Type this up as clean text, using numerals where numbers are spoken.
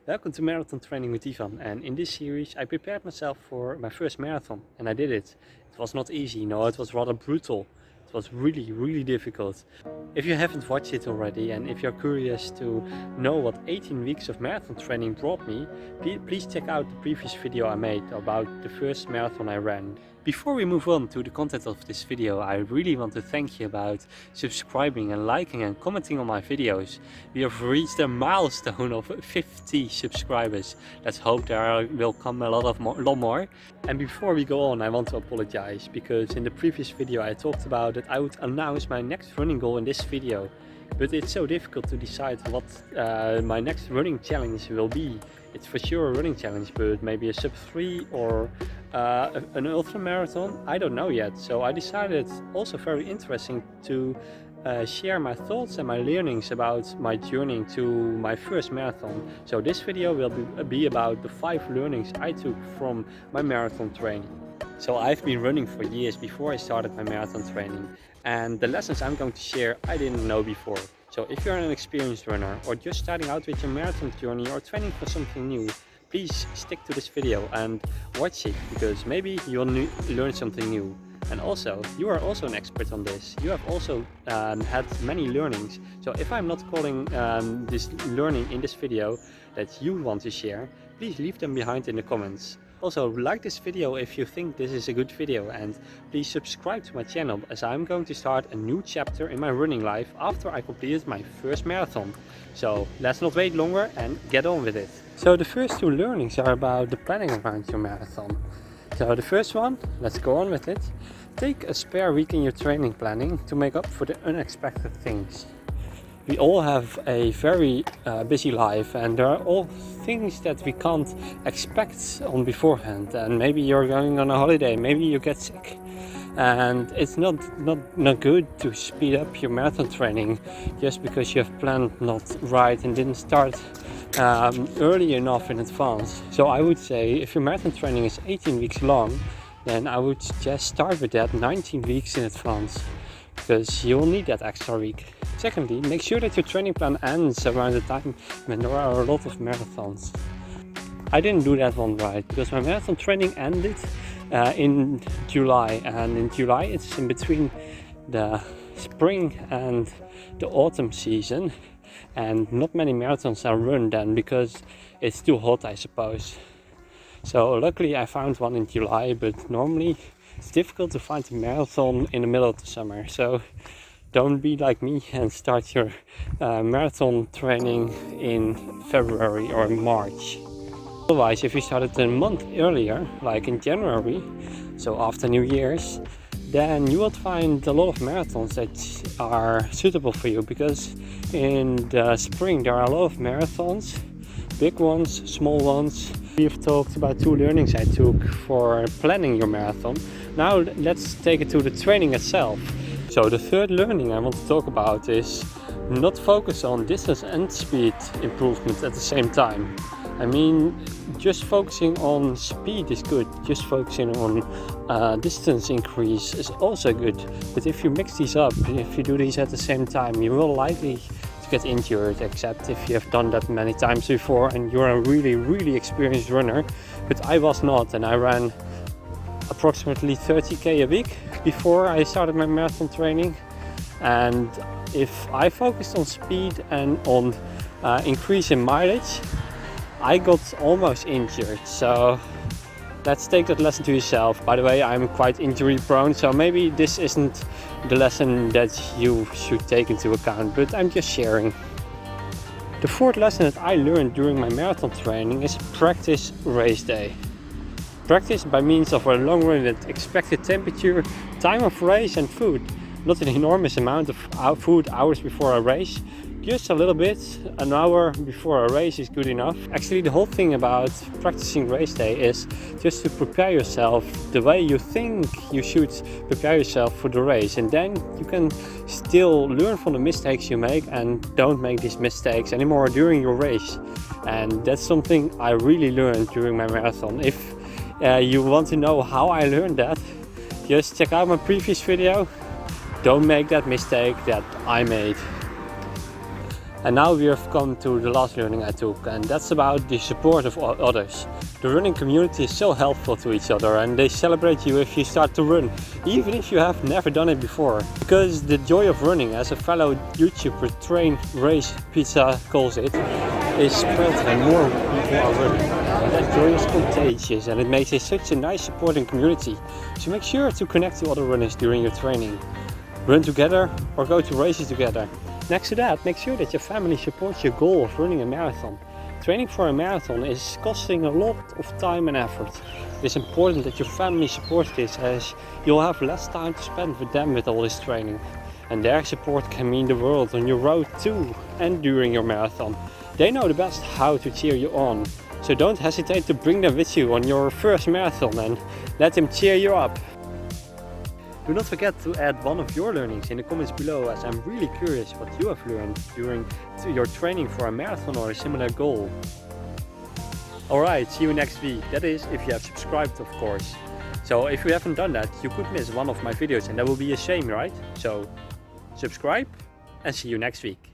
Welcome to Marathon Training with Ivan, and in this series I prepared myself for my first marathon and I did it. It was not easy, no, it was rather brutal. It was really difficult. If you haven't watched it already and if you're curious to know what 18 weeks of marathon training brought me, please check out the previous video I made about the first marathon I ran. Before we move on to the content of this video, I really want to thank you about subscribing and liking and commenting on my videos. We have reached a milestone of 50 subscribers. Let's hope there will come a lot more. And before we go on, I want to apologize because in the previous video I talked about that I would announce my next running goal in this video. But it's so difficult to decide what my next running challenge will be. It's for sure a running challenge, but maybe a sub 3 or an ultra marathon. I don't know yet. So I decided, also very interesting, to share my thoughts and my learnings about my journey to my first marathon. So this video will be about the 5 learnings I took from my marathon training. So I've been running for years before I started my marathon training, and the lessons I'm going to share I didn't know before. So if you're an experienced runner or just starting out with your marathon journey or training for something new, please stick to this video and watch it, because maybe you'll learn something new. And also, you are also an expert on this. You have also had many learnings. So if I'm not calling this learning in this video that you want to share, please leave them behind in the comments. Also, like this video if you think this is a good video, and please subscribe to my channel, as I'm going to start a new chapter in my running life after I completed my first marathon. So let's not wait longer and get on with it. So the first 2 learnings are about the planning around your marathon. So the first one, let's go on with it. Take a spare week in your training planning to make up for the unexpected things. We all have a very busy life, and there are all things that we can't expect on beforehand. And maybe you're going on a holiday, maybe you get sick, and it's not good to speed up your marathon training just because you have planned not right and didn't start early enough in advance. So I would say if your marathon training is 18 weeks long, then I would suggest start with that 19 weeks in advance, because you'll need that extra week. Secondly, make sure that your training plan ends around the time when there are a lot of marathons. I didn't do that one right, because my marathon training ended in July, and in July it's in between the spring and the autumn season, and not many marathons are run then because it's too hot, I suppose. So luckily I found one in July, but normally it's difficult to find a marathon in the middle of the summer. So don't be like me and start your marathon training in February or March. Otherwise, if you started a month earlier, like in January, so after New Year's, then you will find a lot of marathons that are suitable for you, because in the spring there are a lot of marathons, big ones, small ones. We've talked about 2 learnings I took for planning your marathon. Now let's take it to the training itself. So the third learning I want to talk about is not focus on distance and speed improvement at the same time. I mean, just focusing on speed is good, just focusing on distance increase is also good. But if you mix these up, if you do these at the same time, you will likely to get injured, except if you have done that many times before and you're a really experienced runner. But I was not, and I ran approximately 30k a week before I started my marathon training, and if I focused on speed and on increase in mileage, I got almost injured. So let's take that lesson to yourself. By the way, I'm quite injury prone, so maybe this isn't the lesson that you should take into account, but I'm just sharing. The fourth lesson that I learned during my marathon training is practice race day. Practice by means of a long run with expected temperature, time of race and food. Not an enormous amount of food hours before a race, just a little bit. An hour before a race is good enough. Actually, the whole thing about practicing race day is just to prepare yourself the way you think you should prepare yourself for the race, and then you can still learn from the mistakes you make and don't make these mistakes anymore during your race. And that's something I really learned during my marathon. If you want to know how I learned that, just check out my previous video. Don't make that mistake that I made. And now we have come to the last learning I took, and that's about the support of others. The running community is so helpful to each other, and they celebrate you if you start to run, even if you have never done it before. Because the joy of running, as a fellow YouTuber, Train Race Pizza calls it, is spread and more people are running. And that joy is contagious, and it makes it such a nice supporting community. So make sure to connect to other runners during your training. Run together or go to races together. Next to that, make sure that your family supports your goal of running a marathon. Training for a marathon is costing a lot of time and effort. It is important that your family supports this, as you'll have less time to spend with them with all this training. And their support can mean the world on your road too and during your marathon. They know the best how to cheer you on. So don't hesitate to bring them with you on your first marathon and let them cheer you up. Do not forget to add one of your learnings in the comments below, as I'm really curious what you have learned during your training for a marathon or a similar goal. Alright, see you next week. That is, if you have subscribed, of course. So if you haven't done that, you could miss one of my videos, and that would be a shame, right? So subscribe and see you next week.